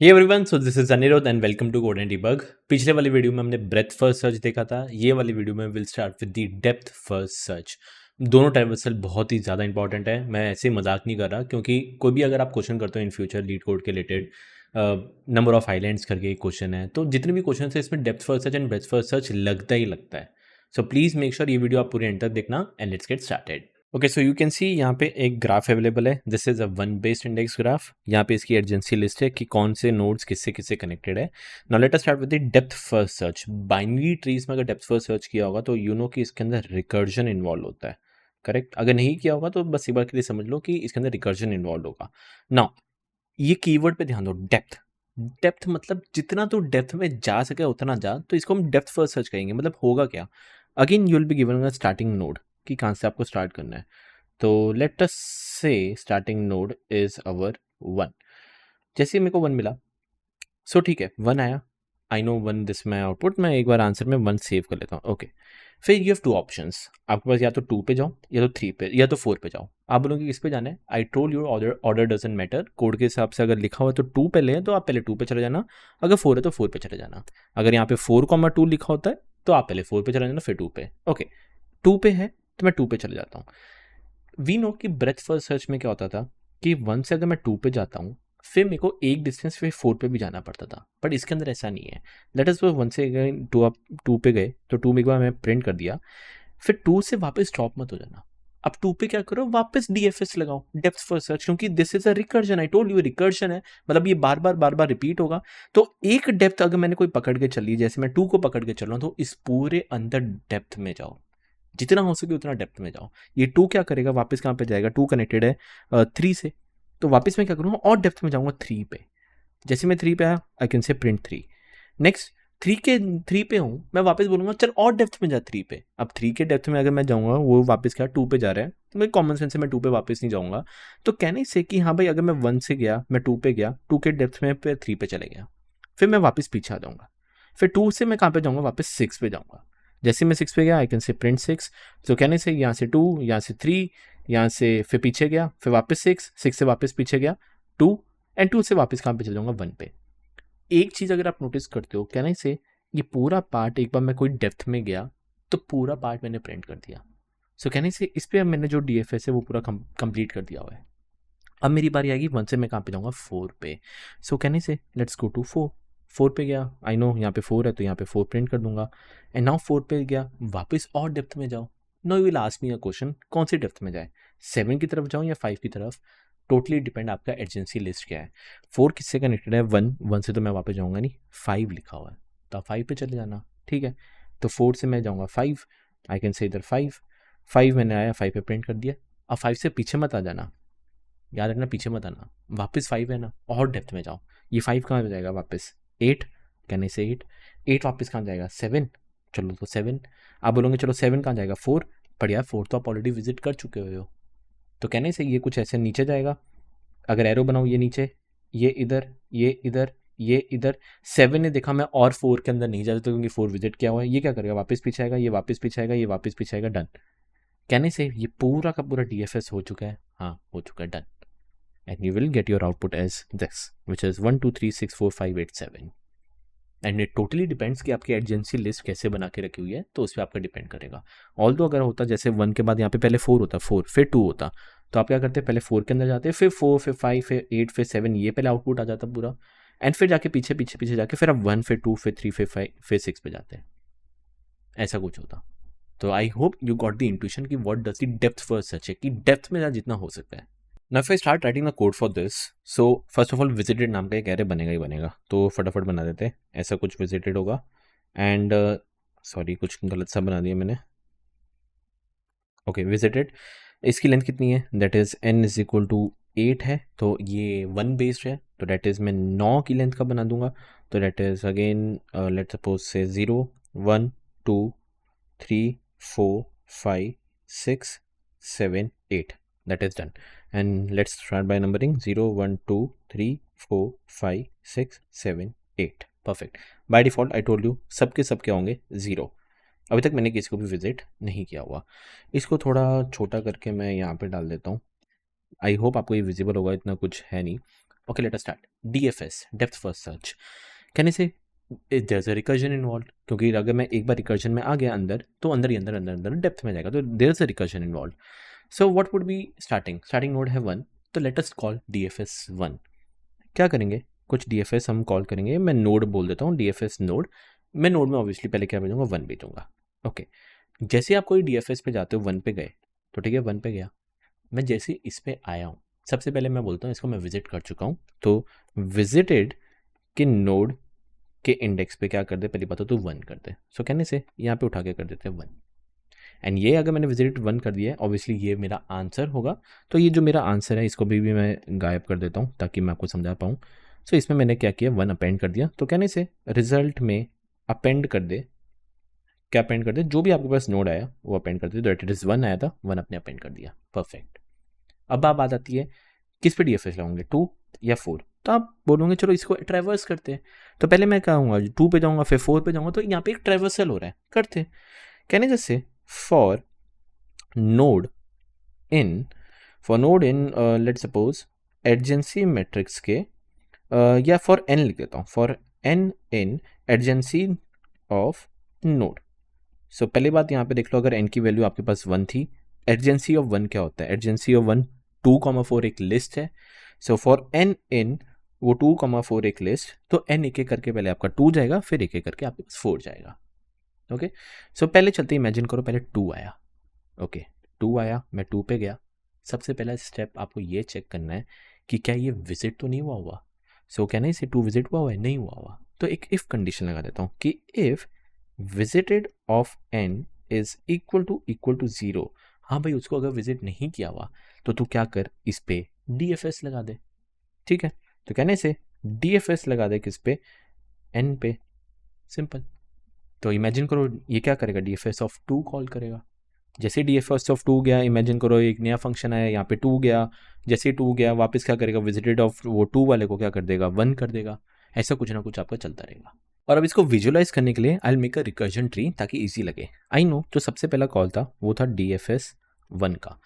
Hey everyone, so this is Anirudh and welcome to code and debug. पिछले वाली video में हमने ब्रेथ फर्स्ट सर्च देखा था। ये वाली वीडियो में will start with the depth first search. दोनों ट्राइवर्सल बहुत ही ज़्यादा इंपॉर्टेंट है। मैं ऐसे मजाक नहीं कर रहा, क्योंकि कोई भी अगर आप क्वेश्चन करते हो इन फ्यूचर लीड कोड के रिलेटेड, नंबर ऑफ आइलैंड्स करके एक क्वेश्चन है, तो जितने भी क्वेश्चन है इसमें depth first search and breadth first search लगता ही लगता है। सो प्लीज़ मेक श्योर ये वीडियो आप पूरे एंड तक देखना and let's get started. Okay, so you can see यहाँ पे एक ग्राफ अवेलेबल है। This is a one based index graph. यहाँ पे इसकी एडजेंसी लिस्ट है कि कौन से नोड्स किससे किससे कनेक्टेड है। Now let us start with the depth first search. Binary trees में अगर डेप्थ फर्स्ट सर्च किया होगा तो यू नो कि इसके अंदर रिकर्जन इन्वॉल्व होता है। करेक्ट? अगर नहीं किया होगा तो बस एक बार के लिए समझ लो कि इसके अंदर रिकर्जन इन्वॉल्व होगा। नाउ ये कीवर्ड पे ध्यान दो, डेप्थ। डेप्थ मतलब जितना तो डेप्थ में जा सके उतना जा, तो इसको हम डेप्थ फर्स्ट सर्च कहेंगे। मतलब होगा क्या? Again you will be given a starting node कि कहाँ से आपको स्टार्ट करना है। तो लेट अस से स्टार्टिंग नोड इज अवर 1। जैसे मेरे को 1 मिला, सो ठीक है, 1 आया। I know 1 this my output. मैं एक बार आंसर में 1 सेव कर लेता हूँ। ओके, फिर यू हैव 2 ऑप्शंस आपके पास, या तो 2 पे जाओ, या तो 3 पे, या तो 4 पे जाओ। आप बोलोगे किस पे जाना है? I told you order doesn't matter. Code के हिसाब से अगर लिखा हुआ है तो 2 पे ले, तो आप पहले 2 पे चले जाना। अगर 4 है तो 4 पे चले जाना। अगर यहाँ पे 4,2 लिखा होता है तो आप पहले 4 पे चले जाना, फिर 2 पे। ओके, 2 पे है तो मैं 2 पे चले जाता हूँ। वी नो कि ब्रेथ फर्स्ट सर्च में क्या होता था कि 1 से अगर मैं 2 पे जाता हूँ, फिर मेरे को एक डिस्टेंस फिर 4 पे भी जाना पड़ता था। बट इसके अंदर ऐसा नहीं है। लेट अस सपोज 1 से अगर 2 आप 2 पे गए तो 2 में एक बार मैं प्रिंट कर दिया, फिर 2 से वापस ड्रॉप मत हो जाना। अब 2 पे क्या करो, वापस डीएफएस लगाओ, डेप्थ फर्स्ट सर्च, क्योंकि this is a recursion. I told you recursion है, मतलब ये बार बार रिपीट होगा। तो एक डेप्थ अगर मैंने कोई पकड़ के चली, जैसे मैं 2 को पकड़ के चल रहा हूँ, तो इस पूरे अंदर डेप्थ में जाओ, जितना हो सके उतना डेप्थ में जाओ। ये 2 क्या करेगा, वापस कहाँ पे जाएगा? 2 कनेक्टेड है 3 से, तो वापस मैं क्या करूँगा, और डेप्थ में जाऊँगा 3 पे। जैसे मैं 3 पे आया, I can say print 3। Next 3 पे हूँ, मैं वापस बोलूँगा चल और डेप्थ में जा 3 पे। अब 3 के डेप्थ में अगर मैं जाऊँगा, वो वापस क्या 2 पे जा रहा है, तो मैं कॉमन सेंस से मैं 2 पे वापस नहीं जाऊँगा। तो कहने से कि हाँ भाई, अगर मैं 1 से गया, मैं 2 पे गया, 2 के डेप्थ में फिर 3 पे चले गया, फिर मैं वापस पीछे आ जाऊँगा। फिर 2 से मैं कहाँ पे जाऊँगा, वापस 6 पे जाऊँगा। जैसे मैं 6 पे गया, आई कैन से प्रिंट 6। तो कहने से यहाँ से 2, यहाँ से 3, यहाँ से फिर पीछे गया, फिर वापस 6 से वापस पीछे गया 2, एंड 2 से वापस कहाँ पे चल जाऊँगा, 1 पे। एक चीज़ अगर आप नोटिस करते हो, कहने से ये पूरा पार्ट, एक बार मैं कोई डेप्थ में गया तो पूरा पार्ट मैंने प्रिंट कर दिया। सो कहने से इस पे मैंने जो डीएफएस है वो पूरा कंप्लीट कर दिया हुआ है। अब मेरी बारी आएगी 1 से मैं कहाँ पे जाऊँगा, 4 पे। सो कहने से लेट्स गो टू 4। 4 पे गया, आई नो यहाँ पे 4 है तो यहाँ पे 4 प्रिंट कर दूंगा। एंड नाउ 4 पे गया, वापस और डेप्थ में जाओ। No you will ask me a question, कौन सी डेप्थ में जाए, 7 की तरफ जाऊँ या 5 की तरफ? टोटली डिपेंड आपका एजेंसी लिस्ट क्या है। 4 किससे कनेक्टेड है? 1 से तो मैं वापस जाऊँगा नहीं, 5 लिखा हुआ है तो आप 5 पे चले जाना। ठीक है, तो 4 से मैं जाऊँगा 5, आई कैन से इधर 5 मैंने आया, 5 पे प्रिंट कर दिया। अब 5 से पीछे मत आ जाना, याद रखना पीछे मत आना, वापस 5 है ना, और डेप्थ में जाओ। ये 5 कहाँ पे जाएगा वापस? 8, कहने से 8 वापस कहाँ जाएगा? 7, चलो तो 7। आप बोलोगे चलो 7 कहाँ जाएगा? 4, पर यार 4 तो आप ऑलरेडी विजिट कर चुके हो। तो कहने से ये कुछ ऐसे नीचे जाएगा। अगर एरो बनाऊँ, ये नीचे, ये इधर, ये इधर, ये इधर। 7 ने देखा मैं और 4 के अंदर नहीं जा सकता क्योंकि 4 विजिट किया हुआ है। ये क्या करेगा? वापस पीछे आएगा, ये वापस पीछे आएगा, ये वापस पीछे आएगा, डन। कहने से ये पूरा का पूरा डीएफएस हो चुका है। हाँ, हो चुका है, done. And you will get your output as this, which is 1 2 3 6 4 5 8 7। And it totally depends कि आपकी एजेंसी लिस्ट कैसे बना के रखी हुई है, तो उस पर आपका डिपेंड करेगा। ऑल दो अगर होता जैसे 1 के बाद यहाँ पे पहले 4 होता, 4 फिर 2 होता, तो आप क्या करते, पहले 4 के अंदर जाते, फिर 4, फिर 5, फिर 8, फिर 7, ये पहले आउटपुट आ जाता पूरा। एंड फिर जाके पीछे पीछे पीछे जाके फिर आप 1, फिर 2, फिर 3, फिर 5, फिर 6 पे जाते हैं। ऐसा कुछ होता। तो I hope you got the intuition कि what does the depth first search है, कि डेप्थ में जितना हो सकता है। Now if I start writing the code for this, so first of all visited नाम का एक एरे बनेगा ही बनेगा, तो फटाफट बना देते हैं। ऐसा कुछ visited होगा एंड सॉरी कुछ गलत सा बना दिया मैंने। ओके, visited, इसकी लेंथ कितनी है? That is n is equal to 8 है, तो ये 1 बेस्ड है, तो दैट इज़ मैं 9 की लेंथ का बना दूंगा। तो that is again let suppose से 0 1 2 3 4 5 6 7 8, that is done. And let's start by numbering 0 1 2 3 4 5 6 7 8, perfect. By default I told you सबके सबके होंगे 0। अभी तक मैंने किसी को भी विजिट नहीं किया हुआ। इसको थोड़ा छोटा करके मैं यहाँ पे डाल देता हूँ। आई होप आपको ये विजिबल होगा, इतना कुछ है नहीं। Okay, let us start. DFS, depth first search, कहने से there is a recursion involve, क्योंकि अगर मैं एक बार रिकर्जन में आ गया अंदर तो अंदर ही अंदर अंदर अंदर डेप्थ में जाएगा, तो there is a recursion involve. So what would be starting node है 1, तो लेट अस कॉल DFS 1। क्या करेंगे, कुछ DFS हम कॉल करेंगे, मैं नोड बोल देता हूँ, DFS नोड। मैं नोड में ऑब्वियसली पहले क्या भेजूंगा, 1 भेजूंगा। ओके, जैसे आप कोई DFS पे जाते हो 1 पे गए, तो ठीक है 1 पे गया, मैं जैसे इस पे आया हूँ, सबसे पहले मैं बोलता हूँ इसको मैं विजिट कर चुका हूँ, तो विजिटेड के नोड के इंडेक्स पे क्या कर दे, पहली बात तो 1 कर दे। सो कहने से यहाँ पे उठा के कर देते हैं 1, एंड ये अगर मैंने विजिटेड 1 कर दिया है, ऑब्वियसली ये मेरा आंसर होगा। तो ये जो मेरा आंसर है इसको भी मैं गायब कर देता हूँ ताकि मैं आपको समझा पाऊँ। सो इसमें मैंने क्या किया, 1 अपेंड कर दिया, तो कहने से रिजल्ट में अपेंड कर दे, क्या अपेंड कर दे, जो भी आपके पास नोड आया वो अपेंड कर दे, तो इट इज 1 आया था, 1 अपने अपेंड कर दिया, परफेक्ट। अब आप बात आती है किस पे DFS लगाओगे, 2 या 4, तो आप बोलोगे चलो इसको ट्रैवर्स करते हैं, तो पहले मैं कहूँगा 2 पे जाऊँगा फिर 4 पे जाऊँगा, तो यहाँ पे एक ट्रैवर्सल हो रहा है, करते हैं। कहने जैसे for node in, let suppose adjacency matrix के या फॉर n लिख देता हूँ, for n in adjacency of node. So पहली बात यहाँ पे देख लो, अगर n की वैल्यू आपके पास 1 थी, एडजेंसी ऑफ 1 क्या होता है, एडजेंसी ऑफ 1 2,4 एक लिस्ट है। सो फॉर n इन वो 2,4 एक लिस्ट, तो n एक एक करके पहले आपका 2 जाएगा, फिर एक एक करके आपके पास 4 जाएगा। ओके, सो पहले चलते इमेजिन करो, पहले 2 आया, ओके 2 आया, मैं 2 पे गया। सबसे पहला स्टेप आपको ये चेक करना है कि क्या ये विजिट तो नहीं हुआ। सो क्या नहीं से 2 विजिट हुआ है, नहीं हुआ, तो एक इफ कंडीशन लगा देता हूँ कि if visited of n is equal to 0, हाँ भाई उसको अगर विजिट नहीं किया हुआ तो तू क्या कर, इस पे DFS लगा दे, ठीक है। तो कहने से DFS लगा दे किस पे, n पे, सिंपल। तो इमेजिन करो ये क्या करेगा, DFS ऑफ 2 कॉल करेगा। जैसे DFS ऑफ 2 गया, इमेजिन करो एक नया फंक्शन आया, यहाँ पे 2 गया, जैसे 2 गया वापस क्या करेगा, विजिटेड ऑफ वो 2 वाले को क्या कर देगा, 1 कर देगा। ऐसा कुछ ना कुछ आपका चलता रहेगा। और अब इसको विजुअलाइज करने के लिए I will make a recursion tree ताकि इजी लगे। आई नो जो सबसे पहला कॉल था वो था DFS 1 का।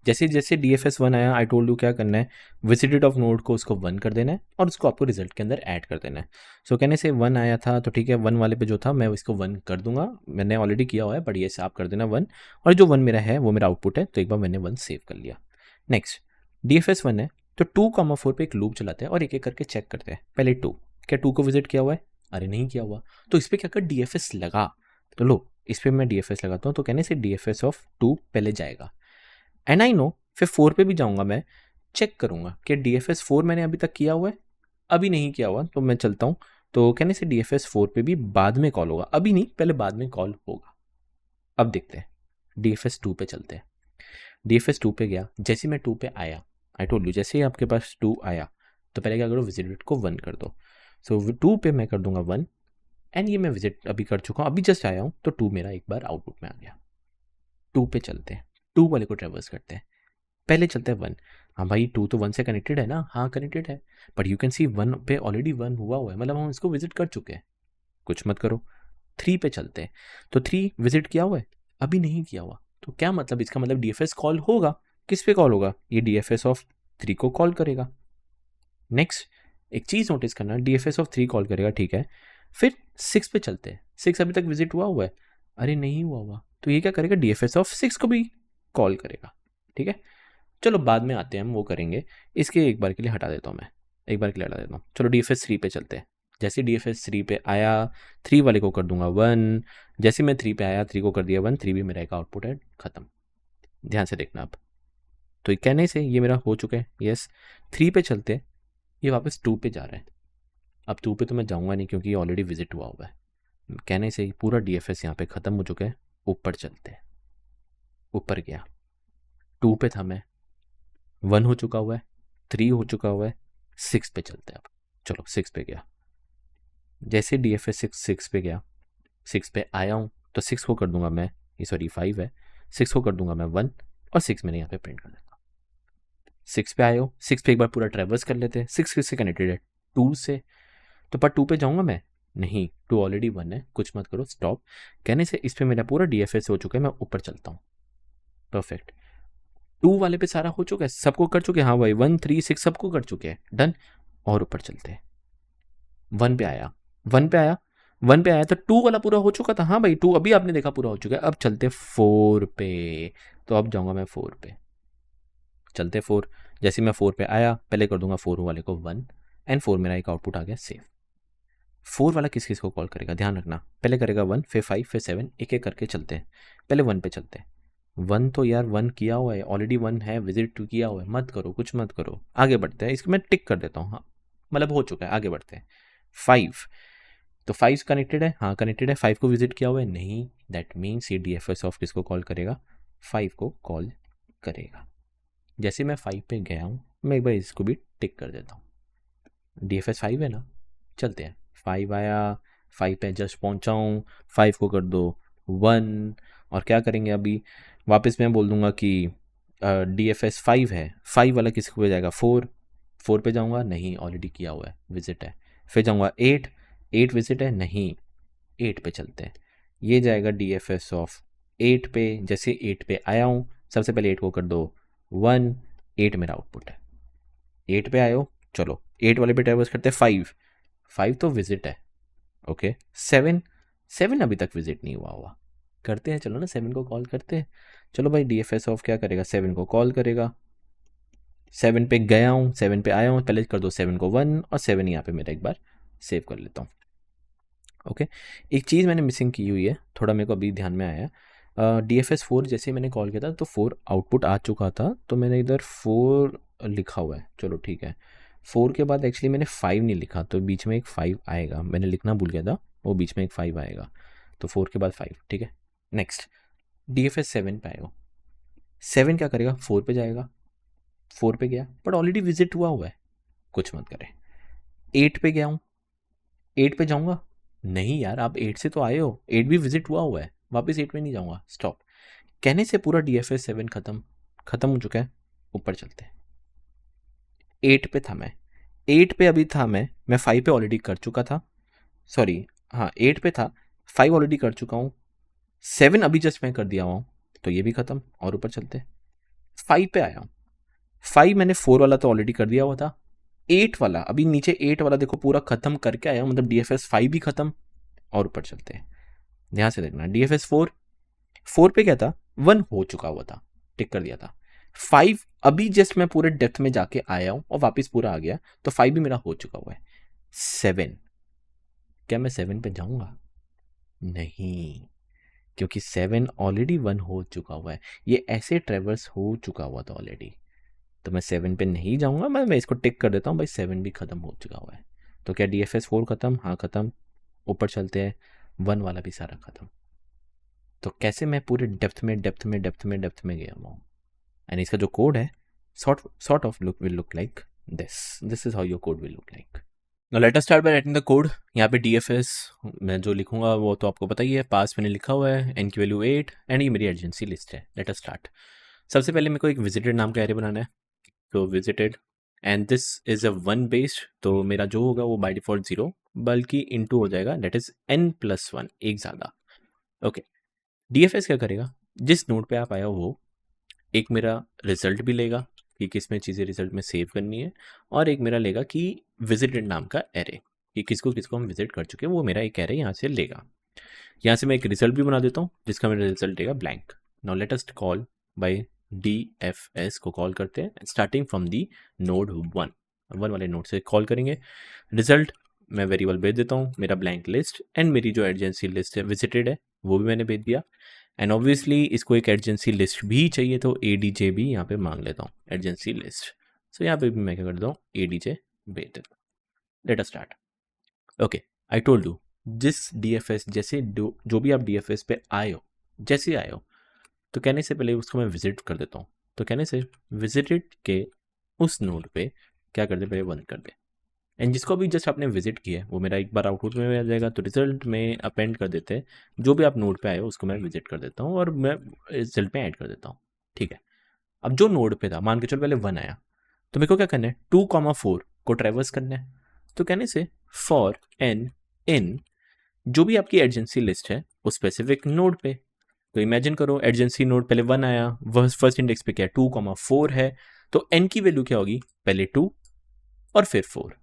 जैसे जैसे DFS 1 आया, आई टोल्ड यू क्या करना है, विजिटेड ऑफ नोड को उसको 1 कर देना है और उसको आपको रिजल्ट के अंदर ऐड कर देना है। सो कहने से 1 आया था, तो ठीक है 1 वाले पे जो था मैं इसको 1 कर दूंगा, मैंने ऑलरेडी किया हुआ है, बट ये से आप कर देना 1, और जो 1 मेरा है वो मेरा आउटपुट है, तो एक बार मैंने 1 सेव कर लिया। नेक्स्ट DFS 1 है, तो 2,4 पे एक लूप चलाते हैं और एक एक करके चेक करते हैं। पहले 2, क्या 2 को विजिट किया हुआ है, अरे नहीं किया हुआ, तो इस पर क्या कर DFS लगा, तो लो इस पर मैं DFS लगाता हूँ, तो कहने से DFS ऑफ 2 पहले जाएगा। एंड आई नो फिर 4 पे भी जाऊँगा, मैं चेक करूँगा कि DFS 4 मैंने अभी तक किया हुआ है, अभी नहीं किया हुआ, तो मैं चलता हूँ, तो कहने से DFS 4 पे भी बाद में कॉल होगा, अभी नहीं पहले बाद में कॉल होगा। अब देखते हैं DFS 2 पे चलते हैं। DFS 2 पे गया, जैसे मैं 2 पे आया, आई टोल्ड यू जैसे ही आपके पास 2 आया तो पहले क्या करो, विजिट को 1 कर दो। सो 2 पे मैं कर दूंगा 1, एंड ये मैं विजिट अभी कर चुका हूँ, अभी जस्ट आया हूँ, तो 2 मेरा एक बार आउटपुट में आ गया। 2 पे चलते हैं, 2 वाले को ट्रेवर्स करते हैं, पहले चलते हैं 1। हाँ भाई 2 तो 1 से कनेक्टेड है ना, हाँ कनेक्टेड है, बट यू कैन सी 1 पे ऑलरेडी 1 हुआ है, मतलब हम इसको विजिट कर चुके हैं, कुछ मत करो। 3 पे चलते हैं, तो 3 विजिट किया हुआ है, अभी नहीं किया हुआ, तो क्या मतलब, इसका मतलब DFS कॉल होगा, किस पे कॉल होगा, ये DFS ऑफ 3 को कॉल करेगा। नेक्स्ट एक चीज़ नोटिस करना, DFS ऑफ 3 कॉल करेगा, ठीक है। फिर 6 पे चलते हैं, 6 अभी तक विजिट हुआ है, अरे नहीं हुआ, तो ये क्या करेगा, DFS ऑफ 6 को भी कॉल करेगा, ठीक है। चलो बाद में आते हैं, हम वो करेंगे, इसके एक बार के लिए हटा देता हूँ मैं, एक बार के लिए हटा देता हूँ। चलो DFS 3 पे चलते हैं, जैसे DFS 3 पे आया, 3 वाले को कर दूंगा 1, जैसे मैं 3 पे आया 3 को कर दिया 1, 3 भी मेरा एक आउटपुट है, खत्म। ध्यान से देखना अब, तो कहने से ये मेरा हो चुका है, यस। 3 पे चलते हैं, ये वापस 2 पे जा रहा है, अब 2 पे तो मैं जाऊँगा नहीं क्योंकि ये ऑलरेडी विजिट हुआ है। कहने से पूरा DFS यहाँ पे ख़त्म हो चुका है। ऊपर चलते हैं, ऊपर गया, 2 पे था मैं, 1 हो चुका हुआ है, 3 हो चुका हुआ है, 6 पे चलते हैं अब। चलो 6 पे गया, जैसे DFS 6 पे गया, 6 पे आया हूँ, तो 6 को कर दूंगा मैं, ये सॉरी 5 है, 6 को कर दूंगा मैं 1, और 6 मैंने यहाँ पे प्रिंट कर देता हूँ। 6 पे आए हो, 6 पे एक बार पूरा ट्रेवर्स कर लेते हैं, 6 किससे कनेक्टेड है, 2 से, तो पर 2 पे जाऊँगा मैं, नहीं 2 ऑलरेडी 1 है, कुछ मत करो, स्टॉप। कहने से इस पे मेरा पूरा DFS हो चुका है, मैं ऊपर चलता हूँ, परफेक्ट। 2 वाले पे सारा हो चुका है, सबको कर चुके हैं, हाँ भाई 1 3 6 सबको कर चुके हैं, डन। और ऊपर चलते हैं। 1 पे आया, 1 पे आया, 1 पे आया तो 2 वाला पूरा हो चुका था। हाँ भाई 2 अभी आपने देखा पूरा हो चुका है। अब चलते 4 पे, तो अब जाऊँगा मैं 4 पे। चलते 4, जैसे मैं 4 पे आया पहले कर दूंगा 4 वाले को 1 एंड 4 मेरा एक आउटपुट आ गया सेव। 4 वाला किस किस को कॉल करेगा ध्यान रखना, पहले करेगा 1 फिर 5 फिर 7, एक एक करके चलते हैं। पहले 1 पे चलते हैं। 1 तो यार 1 किया हुआ है ऑलरेडी, 1 है विजिट 2 किया हुआ है, मत करो कुछ मत करो, आगे बढ़ते हैं। इसको मैं टिक कर देता हूँ, हाँ मतलब हो चुका है, आगे बढ़ते हैं। 5 तो 5 कनेक्टेड है, हाँ कनेक्टेड है। 5 को विजिट किया हुआ है नहीं, दैट मीन्स ये DFS ऑफ किसको कॉल करेगा, 5 को कॉल करेगा। जैसे मैं 5 पे गया हूँ मैं एक बार इसको भी टिक कर देता हूँ। DFS 5 है ना, चलते हैं। 5 आया, 5 पे जस्ट पहुँचा हूँ, 5 को कर दो 1 और क्या करेंगे अभी वापस मैं बोल दूंगा कि DFS 5 है, 5 वाला किसको पे जाएगा 4 पे जाऊँगा नहीं ऑलरेडी किया हुआ है विजिट है। फिर जाऊँगा 8 विजिट है नहीं, 8 पे चलते हैं। ये जाएगा DFS ऑफ 8 पे। जैसे 8 पे आया हूँ सबसे पहले 8 को कर दो 1, 8 मेरा आउटपुट है। 8 पे आए हो, चलो 8 वाले पे ट्रैवर्स करते हैं। 5 तो विजिट है, ओके। 7 अभी तक विजिट नहीं हुआ करते हैं, चलो ना 7 को कॉल करते हैं। चलो भाई DFS ऑफ क्या करेगा 7 को कॉल करेगा। 7 पे गया हूँ, 7 पे आया हूँ, पहले कर दो 7 को 1 और 7 यहाँ पे मेरा एक बार सेव कर लेता हूँ, ओके। एक चीज़ मैंने मिसिंग की हुई है, थोड़ा मेरे को अभी ध्यान में आया। DFS 4 जैसे मैंने कॉल किया था तो 4 आउटपुट आ चुका था, तो मैंने इधर 4 लिखा हुआ है, चलो ठीक है। 4 के बाद एक्चुअली मैंने 5 नहीं लिखा, तो बीच में एक 5 आएगा, मैंने लिखना भूल गया था, वो बीच में एक 5 आएगा, तो 4 के बाद 5, ठीक है। नेक्स्ट DFS 7 पे आएगा। 7 क्या करेगा 4 पे जाएगा, 4 पे गया बट ऑलरेडी विजिट हुआ है, कुछ मत करें। 8 पे गया हूँ, 8 पे जाऊँगा नहीं यार, आप 8 से तो आए हो, 8 भी विजिट हुआ है, वापस 8 में नहीं जाऊँगा, स्टॉप। कहने से पूरा DFS 7 खत्म हो चुका है। ऊपर चलते हैं। 8 पे था मैं, 8 पे अभी था मैं 5 पे ऑलरेडी कर चुका था, सॉरी हाँ 8 पे था, 5 ऑलरेडी कर चुका हूँ, 7 अभी जस्ट मैं कर दिया हुआ हूँ, तो ये भी खत्म। और ऊपर चलते हैं। 5 पे आया हूँ, 5 मैंने 4 वाला तो ऑलरेडी कर दिया हुआ था, 8 वाला अभी नीचे 8 वाला देखो पूरा खत्म करके आया, मतलब DFS 5 भी खत्म। और ऊपर चलते हैं, ध्यान से देखना। DFS 4 पे क्या था 1 हो चुका हुआ था, टिक कर दिया था। 5 अभी जस्ट मैं पूरे डेप्थ में जाके आया हूं और वापस पूरा आ गया, तो 5 भी मेरा हो चुका हुआ है। 7 क्या मैं 7 पे जाऊंगा नहीं, क्योंकि 7 ऑलरेडी 1 हो चुका हुआ है, ये ऐसे ट्रेवर्स हो चुका हुआ था ऑलरेडी, तो मैं 7 पे नहीं जाऊंगा। मैं इसको टिक कर देता हूँ भाई, 7 भी खत्म हो चुका हुआ है। तो क्या DFS 4 खत्म, हाँ खत्म। ऊपर चलते हैं, 1 वाला भी सारा खत्म। तो कैसे मैं पूरे डेप्थ में गया हुआ हूँ। एंड इसका जो कोड है sort of will look like this is how your code will look like. Now let us start by writing the code. यहाँ पे DFS मैं जो लिखूंगा वो तो आपको पता ही है, पास मैंने लिखा हुआ है, n की वैल्यू 8 एंड ये मेरी एजेंसी लिस्ट है। Late us start. सबसे पहले मेरे को एक विजिटेड नाम का एरे बनाना है, तो visited and this is a 1 based, तो मेरा जो होगा वो बाय डिफॉल्ट 0 बल्कि इनटू हो जाएगा, दैट इज n+1, एक ज़्यादा, ओके। DFS क्या करेगा, जिस नोड पे आप आया हो वो एक मेरा रिजल्ट भी लेगा कि किस में चीज़ें रिजल्ट में सेव करनी है, और एक मेरा लेगा कि विजिटेड नाम का एरे कि किसको किसको हम विजिट कर चुके हैं, वो मेरा एक एरे यहाँ से लेगा। यहाँ से मैं एक रिजल्ट भी बना देता हूँ जिसका मेरा रिजल्ट लेगा blank. Now let us call by DFS को कॉल करते हैं स्टार्टिंग फ्रॉम दी नोड 1 वाले नोड से कॉल करेंगे। रिजल्ट मैं वेरिएबल भेज देता हूँ मेरा ब्लैंक लिस्ट, एंड मेरी जो एडजेंसी लिस्ट है विजिटेड है वो भी मैंने भेज दिया। एंड ऑब्वियसली इसको एक एडजेंसी लिस्ट भी चाहिए, तो ADJ भी यहाँ पे मांग लेता हूँ एडजेंसी लिस्ट। सो यहाँ पे भी मैं क्या करता हूँ ADJ भेज देता हूँ। Late us start. Okay, I told you जिस DFS जैसे जो भी आप DFS पे आए हो, जैसे आए हो, तो कहने से पहले उसको मैं विजिट कर देता हूँ। तो कहने से विजिटेड के उस नोड पे क्या कर दे, पहले 1 कर दे, एंड जिसको भी जस्ट आपने विजिट किया है वो मेरा एक बार आउटपुट में आ जाएगा। तो रिजल्ट में अपेंड कर देते हैं जो भी आप नोड पे आए हो उसको मैं विजिट कर देता हूँ और मैं रिजल्ट में ऐड कर देता हूँ, ठीक है। अब जो नोड पे था मान के चलो पहले 1 आया, तो मेरे को क्या करना है 2,4 को ट्रेवर्स करना है। तो कहने से फॉर n इन जो भी आपकी एडजेंसी लिस्ट है उस स्पेसिफिक नोड पे, तो इमेजिन करो एडजेंसी नोड पहले 1 आया, वह फर्स्ट इंडेक्स पे क्या 2,4 है, तो n की वैल्यू क्या होगी, पहले 2 और फिर 4,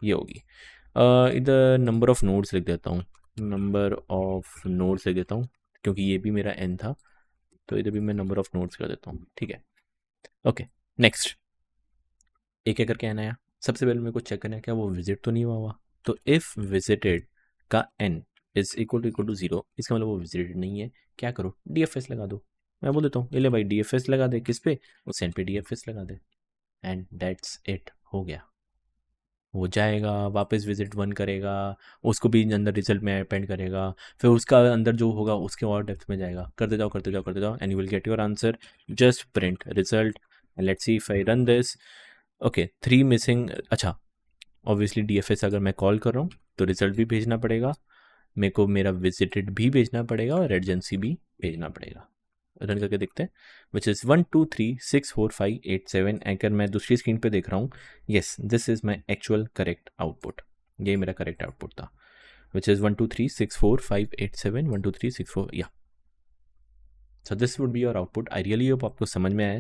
ये होगी। इधर नंबर ऑफ़ नोड्स लिख देता हूँ, नंबर ऑफ़ नोड्स लिख देता हूँ क्योंकि ये भी मेरा n था, तो इधर भी मैं नंबर ऑफ़ नोड्स कर देता हूँ, ठीक है। ओके, नेक्स्ट एक-एक करके n आया। सबसे पहले मेरे को चेक करना है क्या वो विजिट तो नहीं हुआ। तो इफ़ विजिटेड का n इज़ इक्वल टू 0, इसका मतलब वो विजिटेड नहीं है। क्या करो, DFS लगा दो। मैं बोल देता हूँ, ले भाई DFS लगा दे, किस पे, उस n पे DFS लगा दे, एंड दैट्स इट, हो गया। वो जाएगा, वापस विजिट 1 करेगा, उसको भी अंदर रिजल्ट में अपेंड करेगा, फिर उसका अंदर जो होगा उसके और डेप्थ में जाएगा। करते जाओ करते जाओ करते जाओ, and you will get your answer. Just print result, let's see if I run this. Okay, 3 missing. अच्छा, ऑब्वियसली DFS अगर मैं कॉल कर रहा हूँ तो रिजल्ट भी भेजना पड़ेगा मेरे को, मेरा विजिटेड भी भेजना पड़ेगा और एडजेंसी भी भेजना पड़ेगा। रन करके देखते हैं, विच इज़ 1 2 3 6 4 5 8 7। अगर मैं दूसरी स्क्रीन पे देख रहा हूँ, yes this is my actual correct output, ये मेरा करेक्ट आउटपुट था, विच इज़ 1 2 3 6 4 5 8 7 1 2 3 6 4, या। So this would be your output. I really hope आपको समझ में आया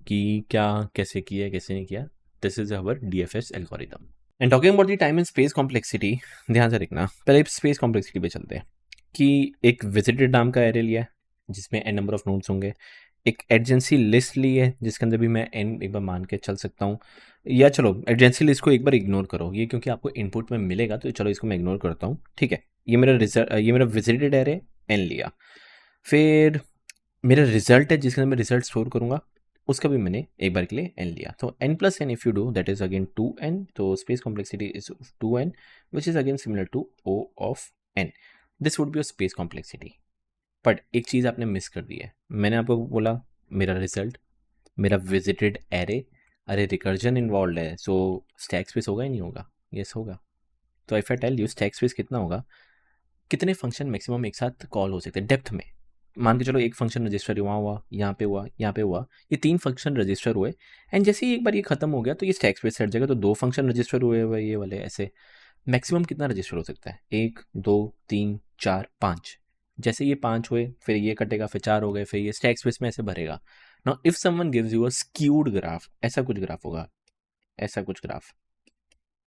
कि क्या कैसे किया कैसे नहीं किया। This is our DFS algorithm. And talking about the time and space complexity, ध्यान से देखना, पहले स्पेस कॉम्प्लेक्सिटी पे चलते हैं कि एक विजिटेड नाम का एरे लिया है जिसमें n नंबर ऑफ नोड्स होंगे, एक एडजेंसी लिस्ट ली है जिसके अंदर भी मैं n एक बार मान के चल सकता हूँ, या चलो एडजेंसी लिस्ट को एक बार इग्नोर करो, ये क्योंकि आपको इनपुट में मिलेगा तो चलो इसको मैं इग्नोर करता हूँ, ठीक है। ये मेरा विजिटेड एरे n लिया, फिर मेरा रिजल्ट है जिसके अंदर मैं रिजल्ट स्टोर करूँगा, उसका भी मैंने एक बार के लिए n लिया, तो n plus n if you do that is again 2n, तो space complexity is 2n which is again similar to O of n। This would be your space complexity. But एक चीज़ आपने मिस कर दी है, मैंने आपको बोला मेरा रिजल्ट, मेरा विजिटेड एरे, अरे रिकर्जन इन्वॉल्व है, सो स्टैक स्पेस होगा ही नहीं होगा, यस होगा। तो if I tell you stack space कितना होगा, कितने फंक्शन मैक्सिमम एक साथ कॉल हो सकते हैं डेप्थ में, मान के चलो एक फंक्शन रजिस्टर वहाँ हुआ, यहाँ पे हुआ, यहाँ पे हुआ, ये 3 फंक्शन रजिस्टर हुए, एंड जैसे ही एक बार ये खत्म हो गया तो ये स्टैक स्पेस हट जाएगा, तो 2 फंक्शन रजिस्टर हुए ये वाले, ऐसे मैक्सिमम कितना रजिस्टर हो सकता है, 1 2 3 4 5। जैसे ये 5 हुए फिर ये कटेगा, फिर 4 हो गए, फिर ये स्टैक स्पेस में ऐसे भरेगा। Now if someone gives you a skewed graph, ऐसा कुछ ग्राफ होगा, ऐसा कुछ ग्राफ,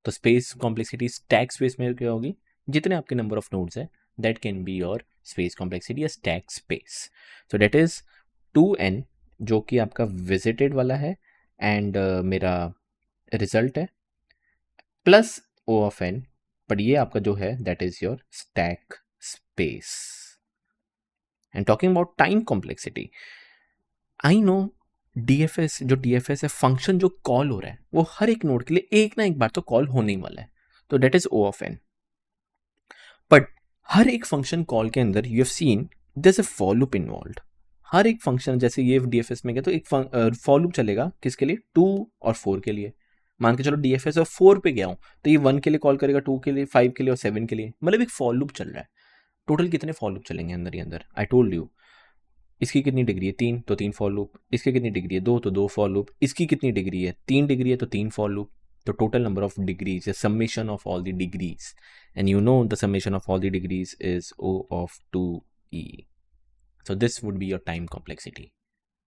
तो स्पेस कॉम्प्लेक्सिटी स्टैक स्पेस में क्या होगी, जितने आपके नंबर ऑफ नोड्स है that can be your space complexity या stack space. So that is 2n जो कि आपका विजिटेड वाला है, एंड मेरा रिजल्ट है, plus O of n, but ये आपका जो है that is your stack space. And talking about time complexity, I know DFS जो DFS है, फंक्शन जो कॉल हो रहा है वो हर एक नोड के लिए एक ना एक बार तो कॉल होने ही वाला है, तो that is O of n। But हर एक फंक्शन कॉल के अंदर you have seen there is a for loop involved. हर एक फंक्शन, जैसे ये DFS में गया तो एक फॉर लूप चलेगा किसके लिए, 2 और 4 के लिए। मान के चलो DFS और 4 पे गया हूँ तो ये 1 के लिए कॉल करेगा, 2 के लिए, 5 के लिए और 7 के लिए, मतलब एक फॉर लूप चल रहा है। टोटल कितने फॉर लूप चलेंगे अंदर ही अंदर, आई टोल्ड यू। इसकी कितनी डिग्री है 3, तो 3 फॉर लूप, इसकी कितनी डिग्री है 2, तो 2 फॉर लूप, इसकी कितनी डिग्री है 3 डिग्री है तो 3 फॉर लूप। तो टोटल नंबर ऑफ डिग्रीज है summation of all the degrees, and you know the summation of all the degrees is O of 2e। So this would be your time complexity.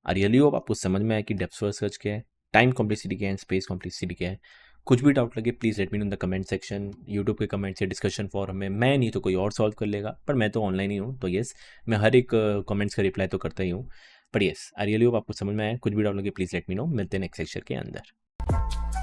I really hope आपको समझ में आया कि depth first search क्या है, time complexity क्या है, space complexity क्या है। कुछ भी डाउट लगे please let me know in the comment section, YouTube के कमेंट से, डिस्कशन फॉरम में, मैं नहीं तो कोई और सॉल्व कर लेगा, पर मैं तो ऑनलाइन ही हूँ तो येस मैं हर एक कमेंट्स का रिप्लाई तो करता ही हूँ। But yes I really hope आपको समझ में आया, कुछ भी डाउट लगे प्लीज़ लेट मी नो, मिलते हैं नेक्स्ट सेक्शन के अंदर।